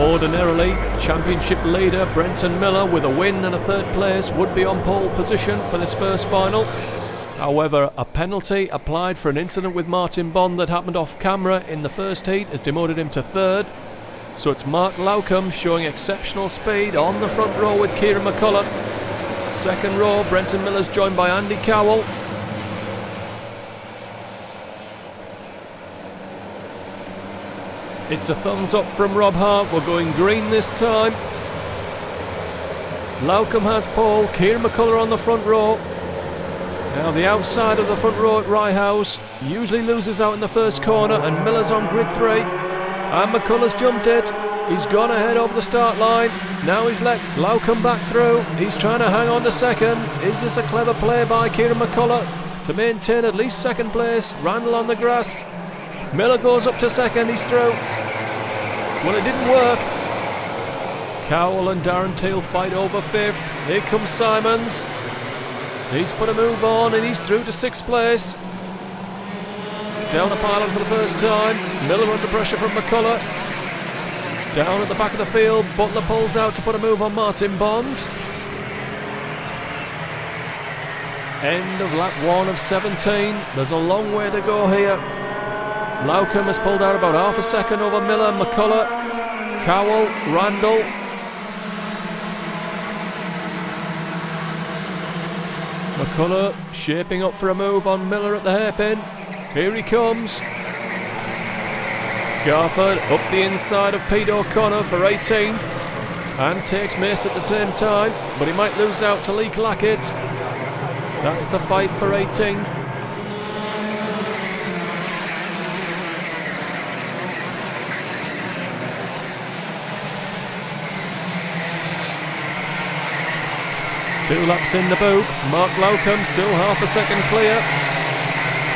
Ordinarily, championship leader Brenton Miller with a win and a third place would be on pole position for this first final. However, a penalty applied for an incident with Martin Bond that happened off camera in the first heat has demoted him to third. So it's Mark Lowcombe showing exceptional speed on the front row with Kieran McCullough. Second row, Brenton Miller's joined by Andy Cowell. It's a thumbs up from Rob Hart. We're going green this time. Lowcombe has pole, Kieran McCullough on the front row. Now the outside of the front row at Rye House usually loses out in the first corner, and Miller's on grid 3. And McCullough's jumped it. He's gone ahead over the start line. Now he's let Lowcombe back through. He's trying to hang on to second. Is this a clever play by Kieran McCullough to maintain at least second place? Randall on the grass. Miller goes up to second. He's through. Well, it didn't work. Cowell and Darren Teal fight over fifth. Here comes Simons. He's put a move on and he's through to sixth place. Down the pylon for the first time. Miller under pressure from McCullough. Down at the back of the field, Butler pulls out to put a move on Martin Bond. End of lap 1 of 17. There's a long way to go here. Lowcombe has pulled out about half a second over Miller, McCullough, Cowell, Randall. McCullough shaping up for a move on Miller at the hairpin. Here he comes. Garford up the inside of Pete O'Connor for 18th and takes Mace at the same time, but he might lose out to Lee Clackett. That's the fight for 18th. Two laps in the boot. Mark Lowcombe still half a second clear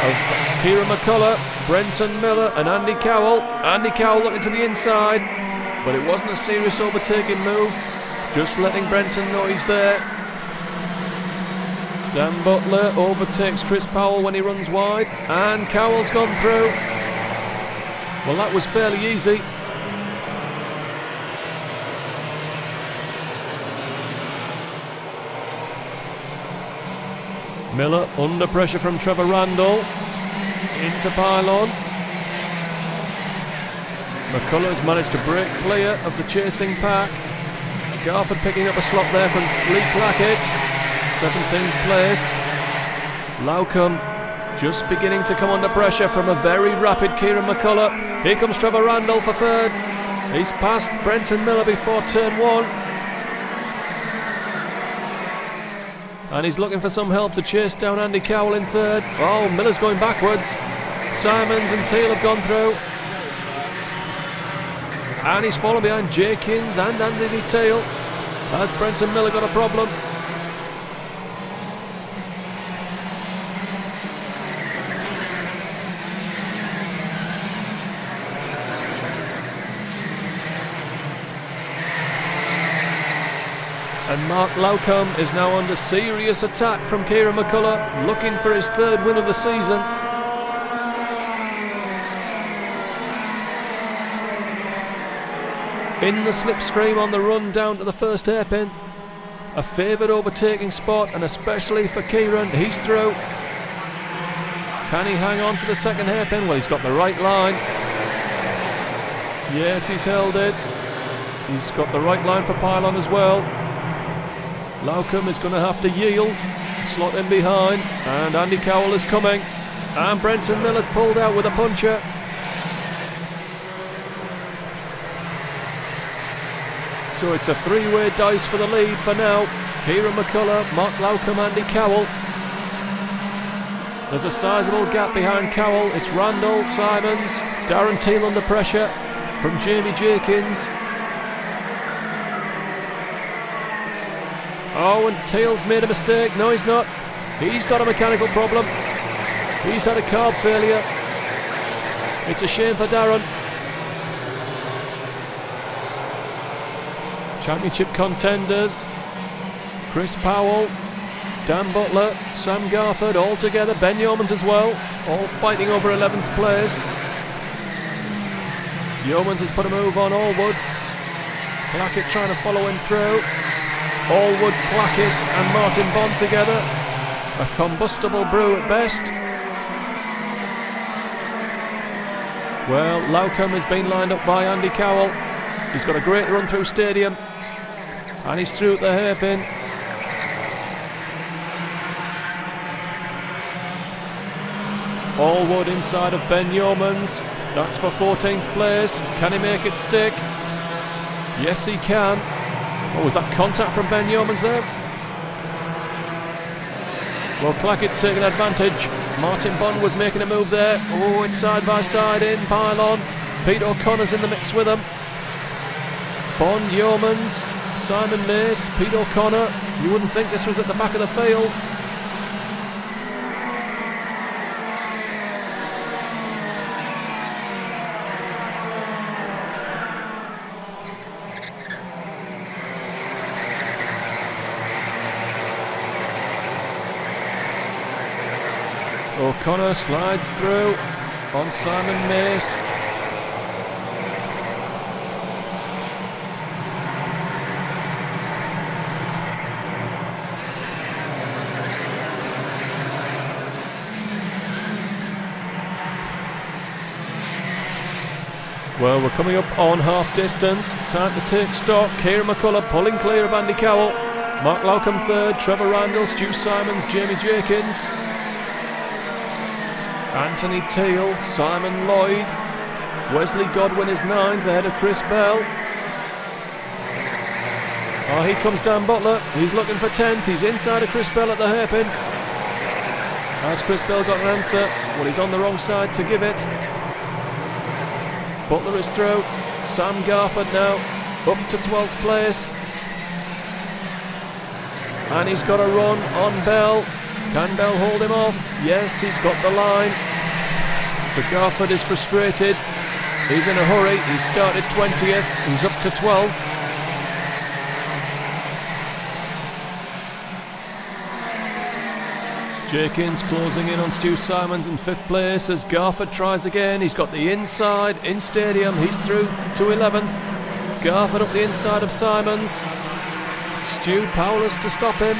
of Kieran McCullough, Brenton Miller and Andy Cowell. Andy Cowell looking to the inside, but it wasn't a serious overtaking move, just letting Brenton know he's there. Dan Butler overtakes Chris Powell when he runs wide, and Cowell's gone through. Well, that was fairly easy. Miller under pressure from Trevor Randall. Into pylon. McCullough's managed to break clear of the chasing pack. Garford picking up a slot there from Lee Clackett. 17th place. Lowcombe just beginning to come under pressure from a very rapid Kieran McCullough. Here comes Trevor Randall for third. He's passed Brenton Miller before turn 1. And he's looking for some help to chase down Andy Cowell in third. Oh, Miller's going backwards. Simons and Teal have gone through. And he's fallen behind Jenkins and Andy Teal. Has Brenton Miller got a problem? And Mark Lowcombe is now under serious attack from Kieran McCullough, looking for his third win of the season. In the slipstream on the run down to the first hairpin. A favoured overtaking spot, and especially for Kieran, he's through. Can he hang on to the second hairpin? Well, he's got the right line. Yes, he's held it. He's got the right line for pylon as well. Lowcombe is going to have to yield, slot in behind, and Andy Cowell is coming. And Brenton Miller's pulled out with a puncher. So it's a three-way dice for the lead for now. Kieran McCullough, Mark Lowcombe, Andy Cowell. There's a sizable gap behind Cowell. It's Randall, Simons, Darren Teal under pressure from Jamie Jenkins. Oh, and Teal's made a mistake. No, he's not. He's got a mechanical problem. He's had a carb failure. It's a shame for Darren. Championship contenders. Chris Powell, Dan Butler, Sam Garford all together. Ben Yeomans as well. All fighting over 11th place. Yeomans has put a move on Allwood. Clackett trying to follow him through. Allwood, Clackett and Martin Bond together. A combustible brew at best. Well, Loucombe has been lined up by Andy Cowell. He's got a great run through Stadium. And he's through at the hairpin. Allwood inside of Ben Yeomans. That's for 14th place. Can he make it stick? Yes, he can. Oh, was that contact from Ben Yeomans there? Well, Clackett's taking advantage. Martin Bond was making a move there. Oh, it's side by side in pylon. Pete O'Connor's in the mix with him. Bond, Yeomans, Simon Mace, Pete O'Connor. You wouldn't think this was at the back of the field. O'Connor slides through on Simon Mace. Well, we're coming up on half distance. Time to take stock. Kieran McCullough pulling clear of Andy Cowell. Mark Loucombe third. Trevor Randall, Stu Simons, Jamie Jenkins. Anthony Teal, Simon Lloyd. Wesley Godwin is ninth ahead of Chris Bell. Oh, here comes Dan Butler. He's looking for 10th. He's inside of Chris Bell at the hairpin. Has Chris Bell got an answer? Well, he's on the wrong side to give it. Butler is through. Sam Garford now up to 12th place. And he's got a run on Bell. Can Bell hold him off? Yes, he's got the line. So Garford is frustrated. He's in a hurry. He started 20th. He's up to 12th. Jenkins closing in on Stu Simons in 5th place as Garford tries again. He's got the inside in Stadium. He's through to 11th. Garford up the inside of Simons. Stu powerless to stop him.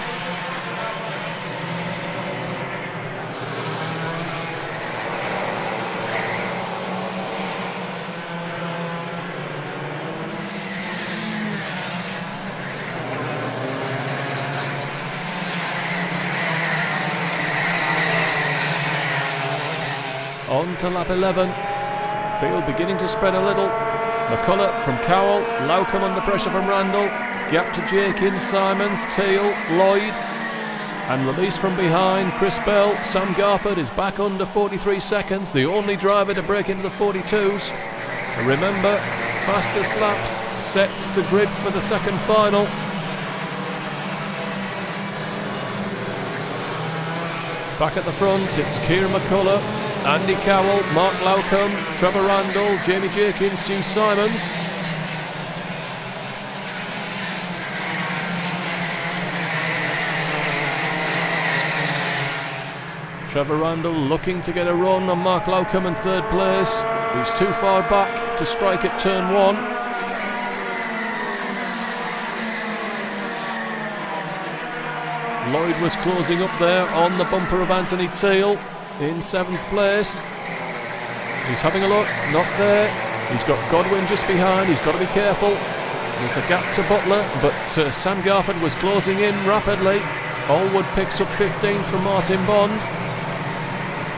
On to lap 11. Field beginning to spread a little. McCullough from Cowell. Loucombe under pressure from Randall. Gap to Jenkins, Simons, Teal, Lloyd. And release from behind. Chris Bell. Sam Garford is back under 43 seconds. The only driver to break into the 42s. And remember, fastest laps sets the grid for the second final. Back at the front, it's Kieran McCullough, Andy Cowell, Mark Loucombe, Trevor Randall, Jamie Jenkins, Stu Simons. Trevor Randall looking to get a run on Mark Loucombe in 3rd place. He's too far back to strike at turn 1. Lloyd was closing up there on the bumper of Anthony Teal in 7th place. He's having a look, not there. He's got Godwin just behind, he's got to be careful. There's a gap to Butler, but Sam Garford was closing in rapidly. Allwood picks up 15th from Martin Bond.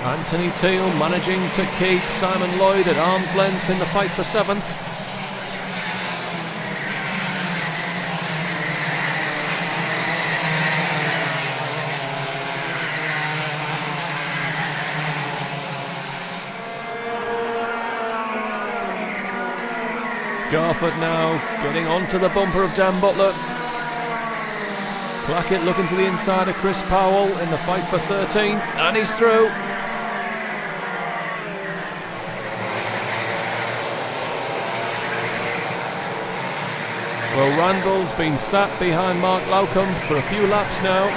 Anthony Teal managing to keep Simon Lloyd at arm's length in the fight for 7th. Garford now getting onto the bumper of Dan Butler. Clackett looking to the inside of Chris Powell in the fight for 13th, and he's through. Well, Randall's been sat behind Mark Loucombe for a few laps now,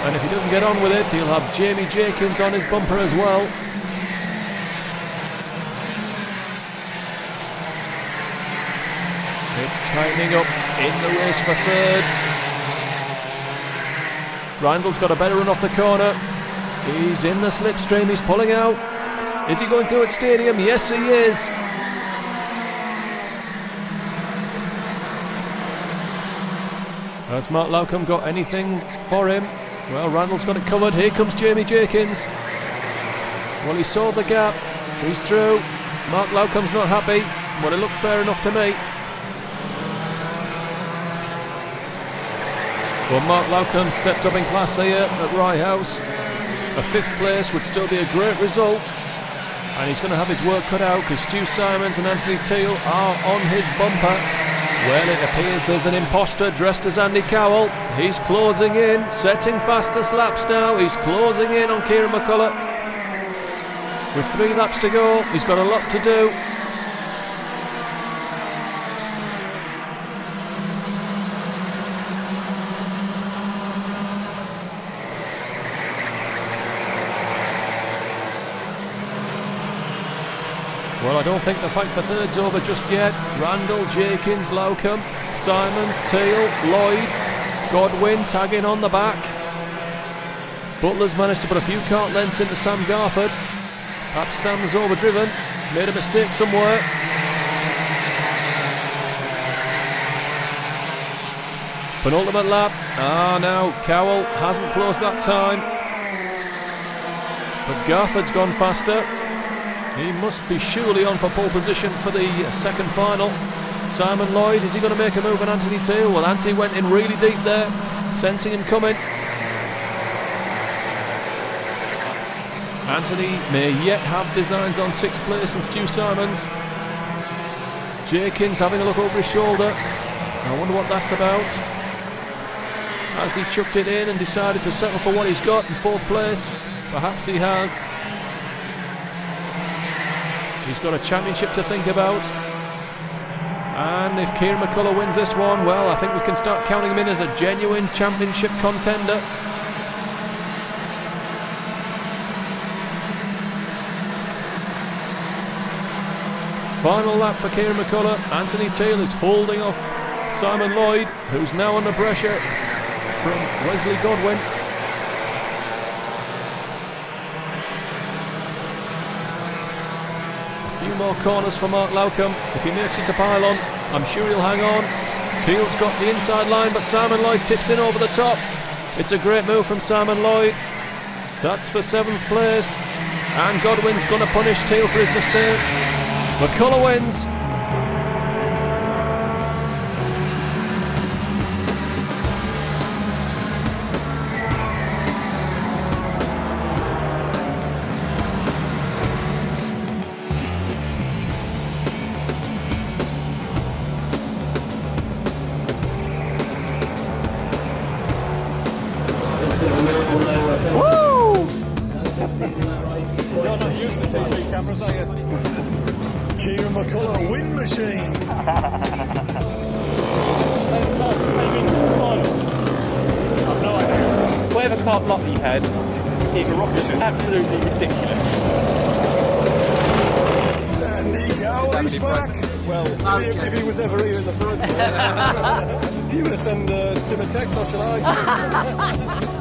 and if he doesn't get on with it, he'll have Jamie Jenkins on his bumper as well. It's tightening up in the race for third. Randall's got a better run off the corner. He's in the slipstream, he's pulling out. Is he going through at Stadium? Yes, he is. Has Mark Lowcombe got anything for him? Well, Randall's got it covered. Here comes Jamie Jenkins. Well, he saw the gap. He's through. Mark Lowcombe's not happy, but it looked fair enough to me. Well, Mark Lowcombe stepped up in class here at Rye House. A 5th place would still be a great result. And he's going to have his work cut out because Stu Simons and Anthony Teal are on his bumper. Well, it appears there's an imposter dressed as Andy Cowell. He's closing in, setting fastest laps now. He's closing in on Kieran McCullough. With 3 laps to go, he's got a lot to do. Well, I don't think the fight for third's over just yet. Randall, Jenkins, Lowcombe, Simons, Teal, Lloyd, Godwin tagging on the back. Butler's managed to put a few kart lengths into Sam Garford. Perhaps Sam's overdriven, made a mistake somewhere. Penultimate lap. Now Cowell hasn't closed that time. But Garford's gone faster. He must be surely on for pole position for the second final. Simon Lloyd, is he going to make a move on Anthony Teal? Well, Anthony went in really deep there, sensing him coming. Anthony may yet have designs on 6th place and Stu Simons. Jenkins having a look over his shoulder. I wonder what that's about. Has he chucked it in and decided to settle for what he's got in 4th place? Perhaps he has. He's got a championship to think about. And if Kieran McCullough wins this one, well, I think we can start counting him in as a genuine championship contender. Final lap for Kieran McCullough. Anthony Teal is holding off Simon Lloyd, who's now under pressure from Wesley Godwin. More corners for Mark Lowcombe. If he makes it to pylon, I'm sure he'll hang on. Teal's got the inside line, but Simon Lloyd tips in over the top. It's a great move from Simon Lloyd. That's for 7th place. And Godwin's going to punish Teal for his mistake. McCullough wins. Woo! You're not used to TV cameras, are you? Kieran McCullough, win machine! I've no idea. Whatever car block he had, he's a rocket ship. Absolutely ridiculous. Andy Cowell back! Well, if he was ever here in the first place, you would have sent Tim a text, or shall I?